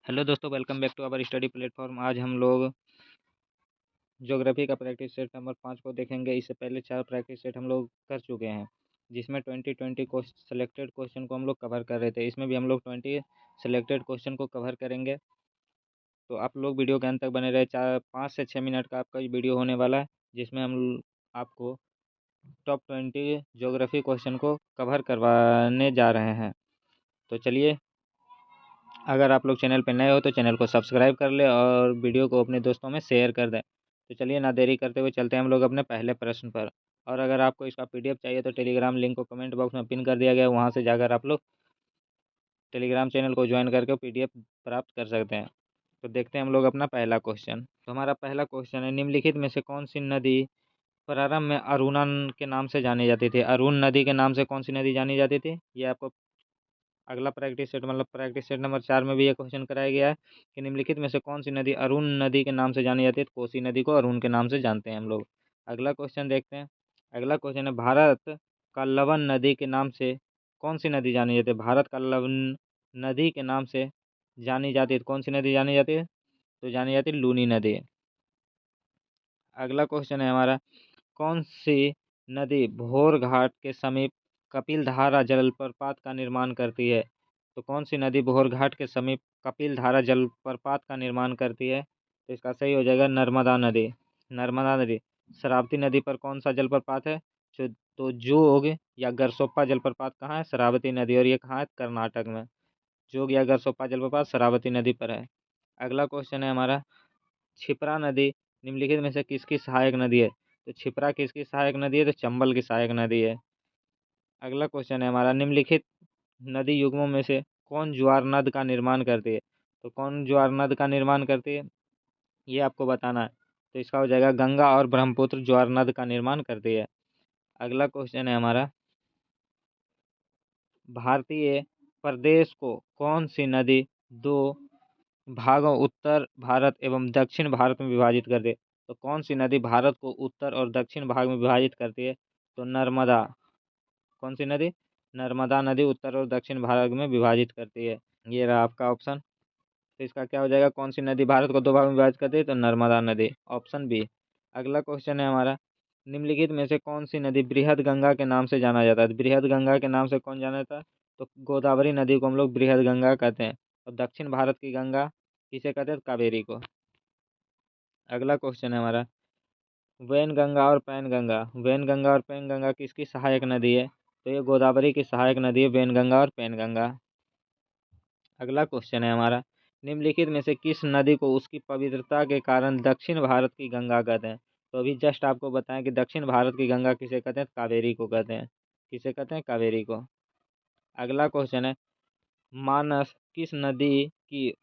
Hello दोस्तों, welcome back to our study platform. आज हम लोग ज्योग्राफी का प्रैक्टिस सेट नंबर 5 को देखेंगे। इससे पहले 4 प्रैक्टिस सेट हम लोग कर चुके हैं, जिसमें 20 को सेलेक्टेड क्वेश्चन को हम लोग कवर कर रहे थे। इसमें भी हम लोग 20 सेलेक्टेड क्वेश्चन को कवर करेंगे। तो आप लोग वीडियो के अंत तक बने रहे। 5 से 6 मिनट का आपका वीडियो होने वाला है, जिसमें हम आपको टॉप 20 ज्योग्राफी क्वेश्चन को कवर करवाने जा रहे हैं। तो चलिए, अगर आप लोग चैनल पर नए हो तो चैनल को सब्सक्राइब कर ले और वीडियो को अपने दोस्तों में शेयर कर दें। तो चलिए, ना देरी करते हुए चलते हैं हम लोग अपने पहले प्रश्न पर। और अगर आपको इसका पीडीएफ चाहिए तो टेलीग्राम लिंक को कमेंट बॉक्स में पिन कर दिया गया है, वहाँ से जाकर आप लोग टेलीग्राम चैनल को ज्वाइन करके पीडीएफ प्राप्त कर सकते हैं। तो देखते हैं हम लोग अपना पहला क्वेश्चन। तो हमारा पहला क्वेश्चन है, निम्नलिखित में से कौन सी नदी प्रारंभ में अरुणा के नाम से जानी जाती थी? अरुण नदी के नाम से कौन सी नदी जानी जाती थी? ये आपको अगला प्रैक्टिस सेट मतलब प्रैक्टिस सेट नंबर 4 में भी ये क्वेश्चन कराया गया है कि निम्नलिखित में से कौन सी नदी अरुण नदी के नाम से जानी जाती है? तो कोसी नदी को अरुण के नाम से जानते हैं हम लोग। अगला क्वेश्चन देखते हैं। अगला क्वेश्चन है, भारत का लवन नदी के नाम से कौन सी नदी जानी जाती है? भारत का लवन नदी के नाम से जानी जाती है, तो कौन सी नदी जानी जाती है? तो जानी जाती है लूनी नदी। अगला क्वेश्चन है हमारा, कौन सी नदी भोर घाट के समीप कपिलधारा जलप्रपात का निर्माण करती है? तो कौन सी नदी भोर घाट के समीप कपिलधारा जलप्रपात का निर्माण करती है? तो इसका सही हो जाएगा नर्मदा नदी। नर्मदा नदी। शरावती नदी पर कौन सा जलप्रपात है? तो जोग या गरसोप्पा जलप्रपात कहाँ है? शरावती नदी। और ये कहाँ है? कर्नाटक में। जोग या गरसोप्पा जलप्रपात शरावती नदी पर है। अगला क्वेश्चन है हमारा, क्षिप्रा नदी निम्नलिखित में से किसकी सहायक नदी है? तो क्षिप्रा किसकी सहायक नदी है? तो चंबल की सहायक नदी है। अगला क्वेश्चन है हमारा, निम्नलिखित नदी युग्मों में से कौन ज्वार नद का निर्माण करती है? तो कौन ज्वार नद का निर्माण करती है, ये आपको बताना है। तो इसका हो जाएगा गंगा और ब्रह्मपुत्र ज्वार नद का निर्माण करती है। अगला क्वेश्चन है हमारा, भारतीय प्रदेश को कौन सी नदी दो भागों उत्तर भारत एवं दक्षिण भारत में विभाजित कर दे? तो कौन सी नदी भारत को उत्तर और दक्षिण भाग में विभाजित करती है? तो नर्मदा। कौन सी नदी? नर्मदा नदी उत्तर और दक्षिण भारत में विभाजित करती है। ये रहा आपका ऑप्शन। तो इसका क्या हो जाएगा? कौन सी नदी भारत को दो भाग में विभाजित करती है? तो नर्मदा नदी, ऑप्शन बी। अगला क्वेश्चन है हमारा, निम्नलिखित में से कौन सी नदी बृहद गंगा के नाम से जाना जाता है? बृहद गंगा के नाम से कौन जाना जाता है? तो गोदावरी नदी को हम लोग बृहद गंगा कहते हैं। और दक्षिण भारत की गंगा किसे कहते हैं? कावेरी को। अगला क्वेश्चन है हमारा, वैनगंगा और पैनगंगा। वैनगंगा और पैनगंगा किसकी सहायक नदी है? तो ये गोदावरी की सहायक नदी है, वैनगंगा और पैनगंगा। अगला क्वेश्चन है हमारा, निम्नलिखित में से किस नदी को उसकी पवित्रता के कारण दक्षिण भारत की गंगा कहते हैं? तो अभी जस्ट आपको बताएं कि दक्षिण भारत की गंगा किसे कहते हैं? कावेरी को कहते हैं। किसे कहते हैं? कावेरी को। अगला क्वेश्चन है, मानस किस नदी की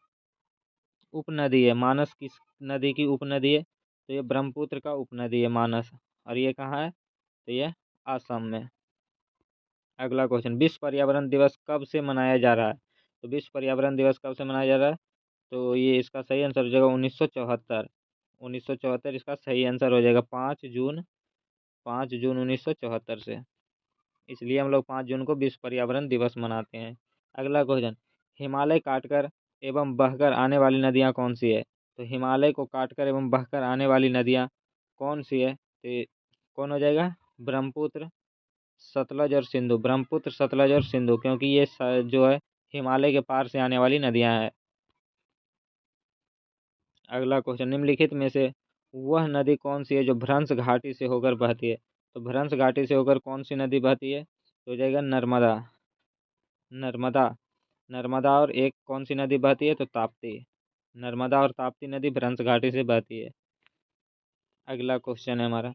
उपनदी है? मानस किस नदी की उपनदी है? तो ये ब्रह्मपुत्र का उपनदी है मानस। और ये कहाँ है? तो ये असम में। अगला क्वेश्चन, विश्व पर्यावरण दिवस कब से मनाया जा रहा है? तो विश्व पर्यावरण दिवस कब से मनाया जा रहा है? तो ये इसका सही आंसर हो जाएगा 1974। 1974 इसका सही आंसर हो जाएगा। 5 जून, 5 जून 1974 से। इसलिए हम लोग 5 जून को विश्व पर्यावरण दिवस मनाते हैं। अगला क्वेश्चन, हिमालय काटकर एवं बहकर आने वाली नदियाँ कौन सी है? तो हिमालय को काटकर एवं बहकर आने वाली नदियाँ कौन सी है? तो कौन हो जाएगा? ब्रह्मपुत्र, सतलज और सिंधु। ब्रह्मपुत्र, सतलज और सिंधु, क्योंकि ये जो है हिमालय के पार से आने वाली नदियाँ हैं। अगला क्वेश्चन, निम्नलिखित में से वह नदी कौन सी है जो भ्रंश घाटी से होकर बहती है? तो भ्रंश घाटी से होकर कौन सी नदी बहती है? तो हो जाएगा नर्मदा। नर्मदा। नर्मदा और एक कौन सी नदी बहती है? तो ताप्ती। नर्मदा और ताप्ती नदी भ्रंश घाटी से बहती है। अगला क्वेश्चन है हमारा,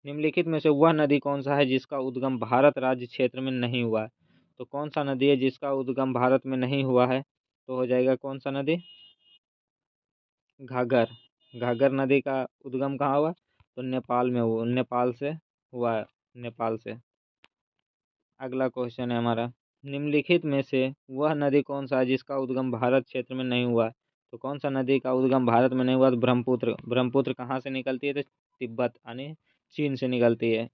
निम्नलिखित में से वह नदी कौन सा है जिसका उद्गम भारत राज्य क्षेत्र में नहीं हुआ है? तो कौन सा नदी है जिसका उद्गम भारत में नहीं हुआ है? तो हो जाएगा कौन सा नदी? घाघर। घाघर नदी का उद्गम कहाँ हुआ? तो नेपाल में हुआ, नेपाल से हुआ है, नेपाल से। अगला क्वेश्चन है हमारा, निम्नलिखित में से वह नदी कौन सा है जिसका उद्गम भारत क्षेत्र में नहीं हुआ? तो कौन सा नदी का उद्गम भारत में नहीं हुआ? तो ब्रह्मपुत्र। ब्रह्मपुत्र कहाँ से निकलती है? तो तिब्बत यानी चीन से निकलती है।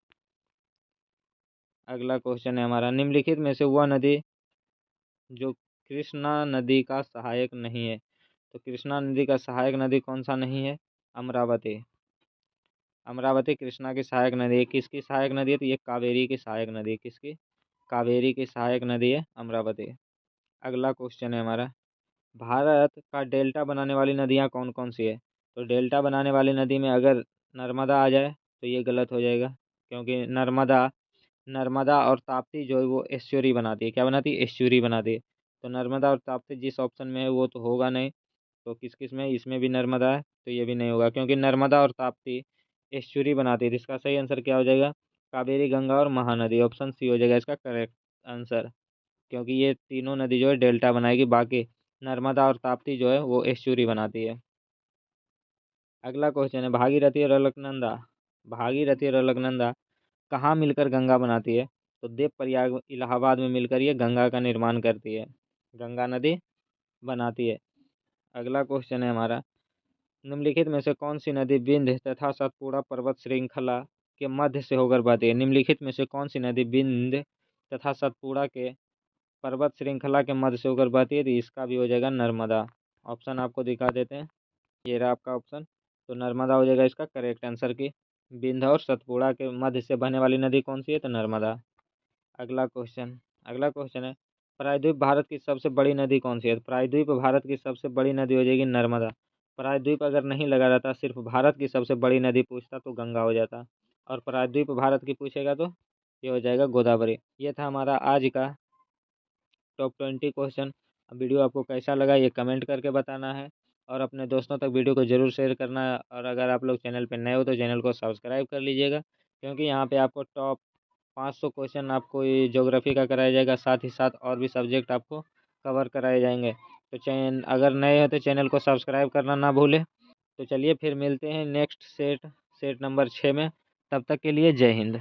अगला क्वेश्चन है हमारा, निम्नलिखित में से वह नदी जो कृष्णा नदी का सहायक नहीं है? तो कृष्णा नदी का सहायक नदी कौन सा नहीं है? अमरावती। अमरावती कृष्णा की सहायक नदी है। किसकी सहायक नदी है? तो ये कावेरी की सहायक नदी है। किसकी? कावेरी की सहायक नदी है अमरावती। अगला क्वेश्चन है हमारा, भारत का डेल्टा बनाने वाली नदियाँ कौन कौन सी है? तो डेल्टा बनाने वाली नदी में अगर नर्मदा आ जाए तो ये गलत हो जाएगा, क्योंकि नर्मदा नर्मदा और ताप्ती जो है वो एस्चुरी बनाती है। क्या बनाती है? एस्चुरी बनाती है। तो नर्मदा और ताप्ती जिस ऑप्शन में है वो तो होगा नहीं। तो किस किस में? इसमें भी नर्मदा है तो ये भी नहीं होगा, क्योंकि नर्मदा और ताप्ती एस्चुरी बनाती है। तो इसका सही आंसर क्या हो जाएगा? कावेरी, गंगा और महानदी। ऑप्शन सी हो जाएगा इसका करेक्ट आंसर, क्योंकि ये तीनों नदी जो है डेल्टा बनाएगी, बाकी नर्मदा और ताप्ती जो है वो एस्चुरी बनाती है। अगला क्वेश्चन है, भागीरथी और अलकनंदा, भागीरथी और अलकनंदा कहाँ मिलकर गंगा बनाती है? तो देव प्रयाग इलाहाबाद में मिलकर ये गंगा का निर्माण करती है, गंगा नदी बनाती है। अगला क्वेश्चन है हमारा, निम्नलिखित में से कौन सी नदी विंध्य तथा सतपुड़ा पर्वत श्रृंखला के मध्य से होकर बहती है? निम्नलिखित में से कौन सी नदी विंध्य तथा सतपुड़ा के पर्वत श्रृंखला के मध्य से होकर बहती है? तो इसका भी हो जाएगा नर्मदा। ऑप्शन आपको दिखा देते हैं, ये रहा आपका ऑप्शन। तो नर्मदा हो जाएगा इसका करेक्ट आंसर की। विंध्य और सतपुड़ा के मध्य से बहने वाली नदी कौन सी है? तो नर्मदा। अगला क्वेश्चन है, प्रायद्वीप भारत की सबसे बड़ी नदी कौन सी है? तो प्रायद्वीप भारत की सबसे बड़ी नदी हो जाएगी नर्मदा। प्रायद्वीप अगर नहीं लगा रहता, सिर्फ भारत की सबसे बड़ी नदी पूछता तो गंगा हो जाता, और प्रायद्वीप भारत की पूछेगा तो ये हो जाएगा गोदावरी। ये था हमारा आज का टॉप 20 क्वेश्चन। वीडियो आपको कैसा लगा ये कमेंट करके बताना है, और अपने दोस्तों तक वीडियो को ज़रूर शेयर करना है। और अगर आप लोग चैनल पर नए हो तो चैनल को सब्सक्राइब कर लीजिएगा, क्योंकि यहाँ पे आपको टॉप 500 क्वेश्चन आपको ये ज्योग्राफी का कराया जाएगा, साथ ही साथ और भी सब्जेक्ट आपको कवर कराए जाएंगे। तो चैन अगर नए हैं तो चैनल को सब्सक्राइब करना ना भूलें। तो चलिए फिर मिलते हैं नेक्स्ट सेट नंबर 6 में। तब तक के लिए जय हिंद।